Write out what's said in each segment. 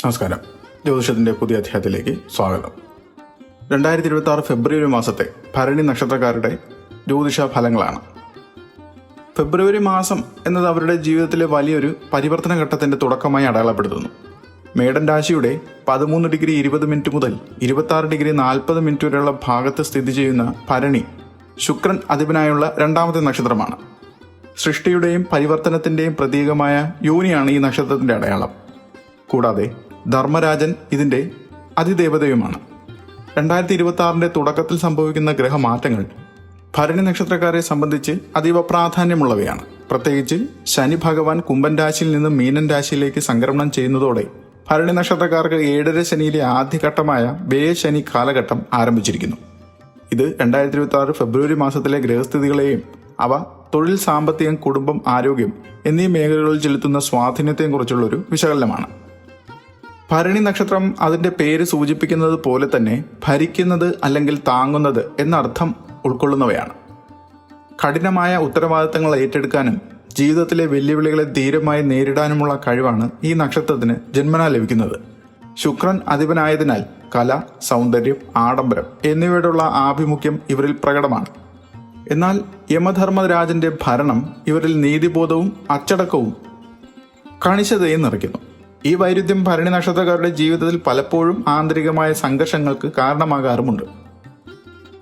നമസ്കാരം. ജ്യോതിഷത്തിൻ്റെ പുതിയ അധ്യായത്തിലേക്ക് സ്വാഗതം. 2026 ഫെബ്രുവരി മാസത്തെ ഭരണി നക്ഷത്രക്കാരുടെ ജ്യോതിഷ ഫലങ്ങളാണ്. ഫെബ്രുവരി മാസം എന്നത് അവരുടെ ജീവിതത്തിലെ വലിയൊരു പരിവർത്തന ഘട്ടത്തിൻ്റെ തുടക്കമായി അടയാളപ്പെടുത്തുന്നു. മേടൻ രാശിയുടെ 13°20' മുതൽ 26°40' വരെയുള്ള ഭാഗത്ത് സ്ഥിതി ചെയ്യുന്ന ഭരണി ശുക്രൻ അധിപനായുള്ള രണ്ടാമത്തെ നക്ഷത്രമാണ്. സൃഷ്ടിയുടെയും പരിവർത്തനത്തിൻ്റെയും പ്രതീകമായ യോനിയാണ് ഈ നക്ഷത്രത്തിൻ്റെ അടയാളം. കൂടാതെ ധർമ്മരാജൻ ഇതിൻ്റെ അതിദേവതയുമാണ്. 2026 തുടക്കത്തിൽ സംഭവിക്കുന്ന ഗ്രഹമാറ്റങ്ങൾ ഭരണി നക്ഷത്രക്കാരെ സംബന്ധിച്ച് അതീവ പ്രാധാന്യമുള്ളവയാണ്. പ്രത്യേകിച്ച് ശനി ഭഗവാൻ കുംഭൻ രാശിയിൽ നിന്ന് മീനൻ രാശിയിലേക്ക് സംക്രമണം ചെയ്യുന്നതോടെ ഭരണി നക്ഷത്രക്കാർക്ക് 7.5 ശനിയിലെ ആദ്യഘട്ടമായ വ്യയശനി കാലഘട്ടം ആരംഭിച്ചിരിക്കുന്നു. ഇത് 2026 ഫെബ്രുവരി മാസത്തിലെ ഗ്രഹസ്ഥിതികളെയും അവ തൊഴിൽ, സാമ്പത്തികം, കുടുംബം, ആരോഗ്യം എന്നീ മേഖലകളിൽ ചെലുത്തുന്ന സ്വാധീനത്തെയും കുറിച്ചുള്ളൊരു വിശകലനമാണ്. ഭരണി നക്ഷത്രം അതിൻ്റെ പേര് സൂചിപ്പിക്കുന്നത് പോലെ തന്നെ ഭരിക്കുന്നത് അല്ലെങ്കിൽ താങ്ങുന്നത് എന്നർത്ഥം ഉൾക്കൊള്ളുന്നവയാണ്. കഠിനമായ ഉത്തരവാദിത്തങ്ങൾ ഏറ്റെടുക്കാനും ജീവിതത്തിലെ വെല്ലുവിളികളെ ധീരമായി നേരിടാനുമുള്ള കഴിവാണ് ഈ നക്ഷത്രത്തിന് ജന്മനാ ലഭിക്കുന്നത്. ശുക്രൻ അധിപനായതിനാൽ കല, സൗന്ദര്യം, ആഡംബരം എന്നിവയോടുള്ള ആഭിമുഖ്യം ഇവരിൽ പ്രകടമാണ്. എന്നാൽ യമധർമ്മരാജന്റെ ഭരണം ഇവരിൽ നീതിബോധവും അച്ചടക്കവും കണിശതയും നിറയ്ക്കുന്നു. ഈ വൈരുദ്ധ്യം ഭരണി നക്ഷത്രക്കാരുടെ ജീവിതത്തിൽ പലപ്പോഴും ആന്തരികമായ സംഘർഷങ്ങൾക്ക് കാരണമാകാറുമുണ്ട്.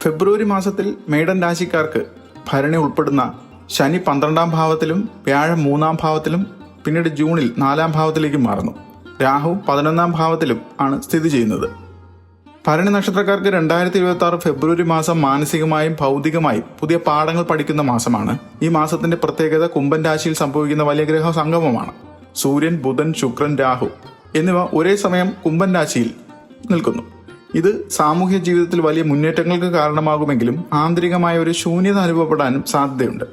ഫെബ്രുവരി മാസത്തിൽ മേടൻ രാശിക്കാർക്ക് ഭരണി ഉൾപ്പെടുന്ന ശനി 12-ാം ഭാവത്തിലും വ്യാഴം 3-ാം ഭാവത്തിലും പിന്നീട് ജൂണിൽ 4-ാം ഭാവത്തിലേക്ക് മാറുന്നു. രാഹു 11-ാം ഭാവത്തിലും ആണ് സ്ഥിതി ചെയ്യുന്നത്. ഭരണി നക്ഷത്രക്കാർക്ക് 2026 ഫെബ്രുവരി മാസം മാനസികമായും ഭൗതികമായും പുതിയ പാഠങ്ങൾ പഠിക്കുന്ന മാസമാണ്. ഈ മാസത്തിന്റെ പ്രത്യേകത കുംഭൻ രാശിയിൽ സംഭവിക്കുന്ന വലിയ ഗ്രഹ സംഗമമാണ്. സൂര്യൻ, ബുധൻ, ശുക്രൻ, രാഹു എന്നിവ ഒരേ സമയം കുംഭൻ രാശിയിൽ നിൽക്കുന്നു. ഇത് സാമൂഹ്യ ജീവിതത്തിൽ വലിയ മുന്നേറ്റങ്ങൾക്ക് കാരണമാകുമെങ്കിലും ആന്തരികമായ ഒരു ശൂന്യത അനുഭവപ്പെടാനും സാധ്യതയുണ്ട്.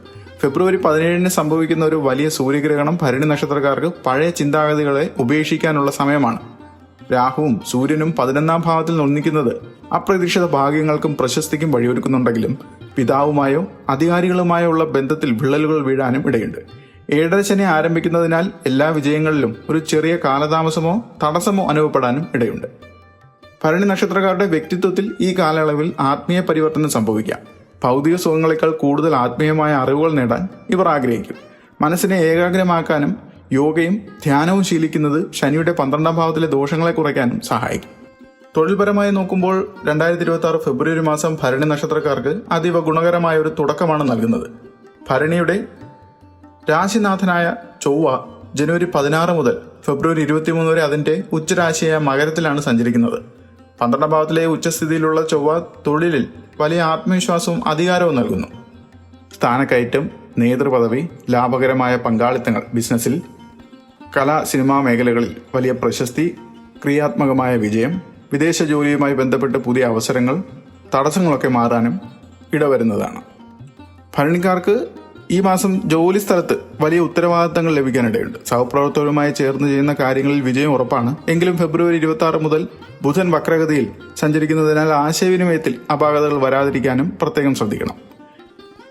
ഫെബ്രുവരി 17-ന് സംഭവിക്കുന്ന ഒരു വലിയ സൂര്യഗ്രഹണം ഭരണി നക്ഷത്രക്കാർക്ക് പഴയ ചിന്താഗതികളെ ഉപേക്ഷിക്കാനുള്ള സമയമാണ്. രാഹുവും സൂര്യനും 11-ാം ഭാവത്തിൽ ഒന്നിക്കുന്നത് അപ്രതീക്ഷിത ഭാഗ്യങ്ങൾക്കും പ്രശസ്തിക്കും വഴിയൊരുക്കുന്നുണ്ടെങ്കിലും പിതാവുമായോ അധികാരികളുമായോ ഉള്ള ബന്ധത്തിൽ വിള്ളലുകൾ വീഴാനും ഇടയുണ്ട്. 7.5 ശനി ആരംഭിക്കുന്നതിനാൽ എല്ലാ വിജയങ്ങളിലും ഒരു ചെറിയ കാലതാമസമോ തടസ്സമോ അനുഭവപ്പെടാനും ഇടയുണ്ട്. ഭരണി നക്ഷത്രക്കാരുടെ വ്യക്തിത്വത്തിൽ ഈ കാലയളവിൽ ആത്മീയ പരിവർത്തനം സംഭവിക്കാം. ഭൗതിക സുഖങ്ങളെക്കാൾ കൂടുതൽ ആത്മീയമായ അറിവുകൾ നേടാൻ ഇവർ ആഗ്രഹിക്കും. മനസ്സിനെ ഏകാഗ്രമാക്കാനും യോഗയും ധ്യാനവും ശീലിക്കുന്നത് ശനിയുടെ 12-ാം ഭാവത്തിലെ ദോഷങ്ങളെ കുറയ്ക്കാനും സഹായിക്കും. തൊഴിൽപരമായി നോക്കുമ്പോൾ 2026 ഫെബ്രുവരി മാസം ഭരണി നക്ഷത്രക്കാർക്ക് അതീവ ഗുണകരമായ ഒരു തുടക്കമാണ് നൽകുന്നത്. ഭരണിയുടെ രാശിനാഥനായ ചൊവ്വ ജനുവരി 16 മുതൽ ഫെബ്രുവരി 23 വരെ അതിൻ്റെ ഉച്ചരാശിയായ മകരത്തിലാണ് സഞ്ചരിക്കുന്നത്. 12-ാം ഭാവത്തിലെ ഉച്ചസ്ഥിതിയിലുള്ള ചൊവ്വ തൊഴിലിൽ വലിയ ആത്മവിശ്വാസവും അധികാരവും നൽകുന്നു. സ്ഥാനക്കയറ്റം, നേതൃപദവി, ലാഭകരമായ പങ്കാളിത്തങ്ങൾ, ബിസിനസ്സിൽ, കല, സിനിമാ മേഖലകളിൽ വലിയ പ്രശസ്തി, ക്രിയാത്മകമായ വിജയം, വിദേശ ജോലിയുമായി ബന്ധപ്പെട്ട് പുതിയ അവസരങ്ങൾ, തടസ്സങ്ങളൊക്കെ മാറാനും ഇടവരുന്നതാണ്. ഭരണിക്കാർക്ക് ഈ മാസം ജോലി സ്ഥലത്ത് വലിയ ഉത്തരവാദിത്തങ്ങൾ ലഭിക്കാനിടയുണ്ട്. സഹപ്രവർത്തകരുമായി ചേർന്ന് ചെയ്യുന്ന കാര്യങ്ങളിൽ വിജയം ഉറപ്പാണ്. എങ്കിലും ഫെബ്രുവരി 26 മുതൽ ബുധൻ വക്രഗതിയിൽ സഞ്ചരിക്കുന്നതിനാൽ ആശയവിനിമയത്തിൽ അപാകതകൾ വരാതിരിക്കാനും പ്രത്യേകം ശ്രദ്ധിക്കണം.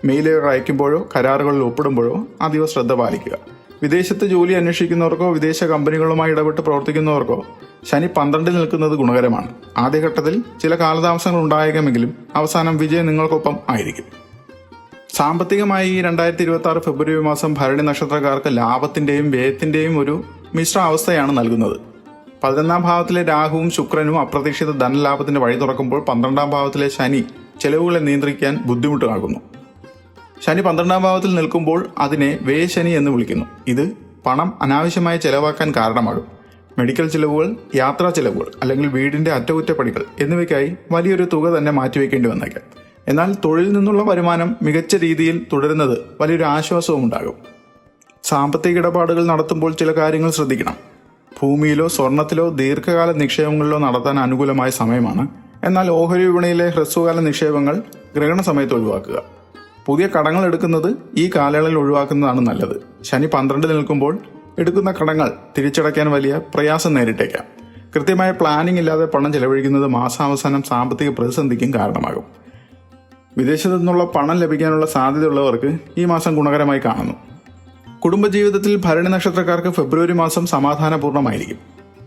മെയിലുകൾ അയക്കുമ്പോഴോ കരാറുകളിൽ ഒപ്പിടുമ്പോഴോ അതീവ ശ്രദ്ധ പാലിക്കുക. വിദേശത്ത് ജോലി അന്വേഷിക്കുന്നവർക്കോ വിദേശ കമ്പനികളുമായി ഇടപെട്ട് പ്രവർത്തിക്കുന്നവർക്കോ ശനി 12-ൽ നിൽക്കുന്നത് ഗുണകരമാണ്. ആദ്യഘട്ടത്തിൽ ചില കാലതാമസങ്ങൾ ഉണ്ടായേക്കുമെങ്കിലും അവസാനം വിജയം നിങ്ങൾക്കൊപ്പം ആയിരിക്കും. സാമ്പത്തികമായി 2026 ഫെബ്രുവരി മാസം ഭരണി നക്ഷത്രക്കാർക്ക് ലാഭത്തിൻ്റെയും വ്യയത്തിൻ്റെയും ഒരു മിശ്ര അവസ്ഥയാണ് നൽകുന്നത്. 11-ാം ഭാവത്തിലെ രാഹുവും ശുക്രനും അപ്രതീക്ഷിത ധനലാഭത്തിന് വഴി തുറക്കുമ്പോൾ 12-ാം ഭാവത്തിലെ ശനി ചെലവുകളെ നിയന്ത്രിക്കാൻ ബുദ്ധിമുട്ടാകുന്നു. ശനി 12-ാം ഭാവത്തിൽ നിൽക്കുമ്പോൾ അതിനെ വ്യയശനി എന്ന് വിളിക്കുന്നു. ഇത് പണം അനാവശ്യമായി ചെലവാക്കാൻ കാരണമാകും. മെഡിക്കൽ ചിലവുകൾ, യാത്രാ ചിലവുകൾ അല്ലെങ്കിൽ വീടിൻ്റെ അറ്റകുറ്റപ്പണികൾ എന്നിവയ്ക്കായി വലിയൊരു തുക തന്നെ മാറ്റിവെക്കേണ്ടി വന്നേക്കാം. എന്നാൽ തൊഴിലിൽ നിന്നുള്ള വരുമാനം മികച്ച രീതിയിൽ തുടരുന്നത് വലിയൊരു ആശ്വാസവും ഉണ്ടാകും. സാമ്പത്തിക ഇടപാടുകൾ നടത്തുമ്പോൾ ചില കാര്യങ്ങൾ ശ്രദ്ധിക്കണം. ഭൂമിയിലോ സ്വർണത്തിലോ ദീർഘകാല നിക്ഷേപങ്ങളിലോ നടത്താൻ അനുകൂലമായ സമയമാണ്. എന്നാൽ ഓഹരി വിപണിയിലെ ഹ്രസ്വകാല നിക്ഷേപങ്ങൾ ഗ്രഹണ സമയത്ത് ഒഴിവാക്കുക. പുതിയ കടങ്ങൾ എടുക്കുന്നത് ഈ കാലയളവിൽ ഒഴിവാക്കുന്നതാണ് നല്ലത്. ശനി 12-ൽ നിൽക്കുമ്പോൾ എടുക്കുന്ന കടങ്ങൾ തിരിച്ചടയ്ക്കാൻ വലിയ പ്രയാസം നേരിട്ടേക്കാം. കൃത്യമായ പ്ലാനിംഗ് ഇല്ലാതെ പണം ചെലവഴിക്കുന്നത് മാസാവസാനം സാമ്പത്തിക പ്രതിസന്ധിക്കും കാരണമാകും. വിദേശത്തു നിന്നുള്ള പണം ലഭിക്കാനുള്ള സാധ്യതയുള്ളവർക്ക് ഈ മാസം ഗുണകരമായി കാണുന്നു. കുടുംബജീവിതത്തിൽ ഭരണി നക്ഷത്രക്കാർക്ക് ഫെബ്രുവരി മാസം സമാധാനപൂർണ്ണമായിരിക്കും.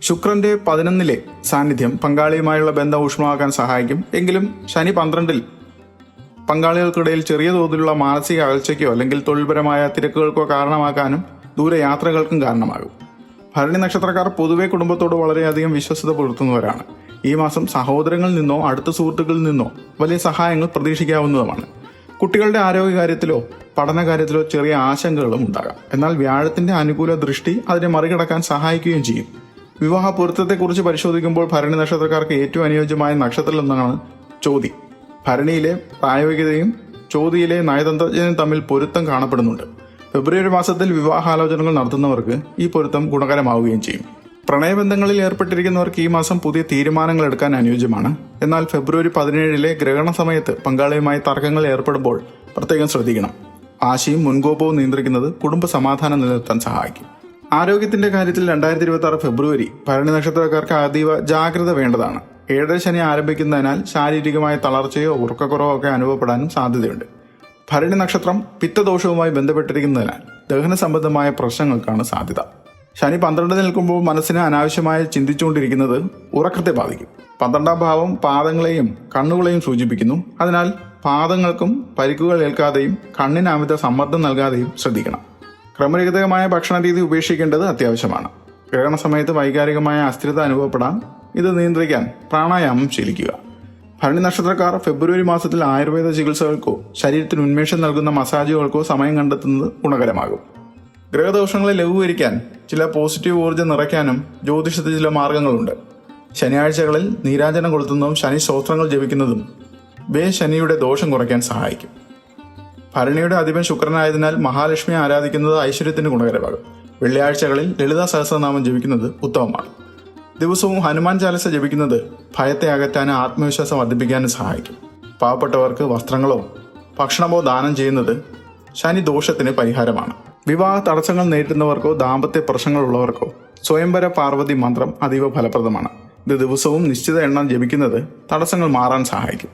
ശുക്രന്റെ 11-ലെ സാന്നിധ്യം പങ്കാളിയുമായുള്ള ബന്ധം ഊഷ്മമാക്കാൻ സഹായിക്കും. എങ്കിലും ശനി 12-ൽ പങ്കാളികൾക്കിടയിൽ ചെറിയ തോതിലുള്ള മാനസിക അകൽച്ചയ്ക്കോ അല്ലെങ്കിൽ തൊഴിൽപരമായ തിരക്കുകൾക്കോ കാരണമാക്കാനും ദൂരയാത്രകൾക്കും കാരണമാകും. ഭരണി നക്ഷത്രക്കാർ പൊതുവെ കുടുംബത്തോട് വളരെയധികം വിശ്വസ്തത പുലർത്തുന്നവരാണ്. ഈ മാസം സഹോദരങ്ങളിൽ നിന്നോ അടുത്ത സുഹൃത്തുക്കളിൽ നിന്നോ വലിയ സഹായങ്ങൾ പ്രതീക്ഷിക്കാവുന്നതുമാണ്. കുട്ടികളുടെ ആരോഗ്യകാര്യത്തിലോ പഠനകാര്യത്തിലോ ചെറിയ ആശങ്കകളും ഉണ്ടാകാം. എന്നാൽ വ്യാഴത്തിന്റെ അനുകൂല ദൃഷ്ടി അതിനെ മറികടക്കാൻ സഹായിക്കുകയും ചെയ്യും. വിവാഹ പൊരുത്തത്തെക്കുറിച്ച് പരിശോധിക്കുമ്പോൾ ഭരണി നക്ഷത്രക്കാർക്ക് ഏറ്റവും അനുയോജ്യമായ നക്ഷത്രത്തിലൊന്നാണ് ചോതി. ഭരണിയിലെ പ്രായോഗികതയും ചോതിയിലെ നയതന്ത്രജ്ഞനും തമ്മിൽ പൊരുത്തം കാണപ്പെടുന്നുണ്ട്. ഫെബ്രുവരി മാസത്തിൽ വിവാഹാലോചനകൾ നടത്തുന്നവർക്ക് ഈ പൊരുത്തം ഗുണകരമാവുകയും ചെയ്യും. പ്രണയബന്ധങ്ങളിൽ ഏർപ്പെട്ടിരിക്കുന്നവർക്ക് ഈ മാസം പുതിയ തീരുമാനങ്ങൾ എടുക്കാൻ അനുയോജ്യമാണ്. എന്നാൽ ഫെബ്രുവരി 17-ലെ ഗ്രഹണ സമയത്ത് പങ്കാളിയുമായി തർക്കങ്ങൾ ഏർപ്പെടുമ്പോൾ പ്രത്യേകം ശ്രദ്ധിക്കണം. വാശിയും മുൻകോപവും നിയന്ത്രിക്കുന്നത് കുടുംബ സമാധാനം നിലനിർത്താൻ സഹായിക്കും. ആരോഗ്യത്തിന്റെ കാര്യത്തിൽ 2026 ഫെബ്രുവരി ഭരണി നക്ഷത്രക്കാർക്ക് അതീവ ജാഗ്രത വേണ്ടതാണ്. 7 ശനി ആരംഭിക്കുന്നതിനാൽ ശാരീരികമായ തളർച്ചയോ ഉറക്കക്കുറവോ ഒക്കെ അനുഭവപ്പെടാനും സാധ്യതയുണ്ട്. ഭരണി നക്ഷത്രം പിത്തദോഷവുമായി ബന്ധപ്പെട്ടിരിക്കുന്നതിനാൽ ദഹന സംബന്ധമായ പ്രശ്നങ്ങൾക്കാണ് സാധ്യത. ശനി 12 നിൽക്കുമ്പോൾ മനസ്സിനെ അനാവശ്യമായി ചിന്തിച്ചുകൊണ്ടിരിക്കുന്നത് ഉറക്കത്തെ ബാധിക്കും. 12-ാം ഭാവം പാദങ്ങളെയും കണ്ണുകളെയും സൂചിപ്പിക്കുന്നു. അതിനാൽ പാദങ്ങൾക്കും പരിക്കുകൾ ഏൽക്കാതെയും കണ്ണിന് അമിത സമ്മർദ്ദം നൽകാതെയും ശ്രദ്ധിക്കണം. ക്രമരഹിതമായ ഭക്ഷണരീതി ഉപേക്ഷിക്കേണ്ടത് അത്യാവശ്യമാണ്. ഗ്രഹണ സമയത്ത് വൈകാരികമായ അസ്ഥിരത അനുഭവപ്പെടാം. ഇത് നിയന്ത്രിക്കാൻ പ്രാണായാമം ശീലിക്കുക. ഭരണി നക്ഷത്രക്കാർ ഫെബ്രുവരി മാസത്തിൽ ആയുർവേദ ചികിത്സകൾക്കോ ശരീരത്തിന് ഉന്മേഷം നൽകുന്ന മസാജുകൾക്കോ സമയം കണ്ടെത്തുന്നത് ഗുണകരമാകും. ഗ്രഹദോഷങ്ങളെ ലഘൂകരിക്കാൻ ചില പോസിറ്റീവ് ഊർജ്ജം നിറയ്ക്കാനും ജ്യോതിഷത്തിൽ ചില മാർഗങ്ങളുണ്ട്. ശനിയാഴ്ചകളിൽ നീരാജനം കൊളുത്തുന്നതും ശനി സ്തോത്രങ്ങൾ ജപിക്കുന്നതും ശനിയുടെ ദോഷം കുറയ്ക്കാൻ സഹായിക്കും. ഭരണിയുടെ അധിപൻ ശുക്രനായതിനാൽ മഹാലക്ഷ്മിയെ ആരാധിക്കുന്നത് ഐശ്വര്യത്തിന് ഗുണകരമാകും. വെള്ളിയാഴ്ചകളിൽ ലളിതാ സഹസ്രനാമം ജപിക്കുന്നത് ഉത്തമമാണ്. ദിവസവും ഹനുമാൻ ചാലിസ ജപിക്കുന്നത് ഭയത്തെ അകറ്റാനും ആത്മവിശ്വാസം വർദ്ധിപ്പിക്കാനും സഹായിക്കും. പാവപ്പെട്ടവർക്ക് വസ്ത്രങ്ങളോ ഭക്ഷണമോ ദാനം ചെയ്യുന്നത് ശനി ദോഷത്തിന് പരിഹാരമാണ്. വിവാഹ തടസ്സങ്ങൾ നേരിടുന്നവർക്കോ ദാമ്പത്യ പ്രശ്നങ്ങളുള്ളവർക്കോ സ്വയംവര പാർവതി മന്ത്രം അതീവ ഫലപ്രദമാണ്. ഇത് ദിവസവും നിശ്ചിത എണ്ണം ജപിക്കുന്നത് തടസ്സങ്ങൾ മാറാൻ സഹായിക്കും.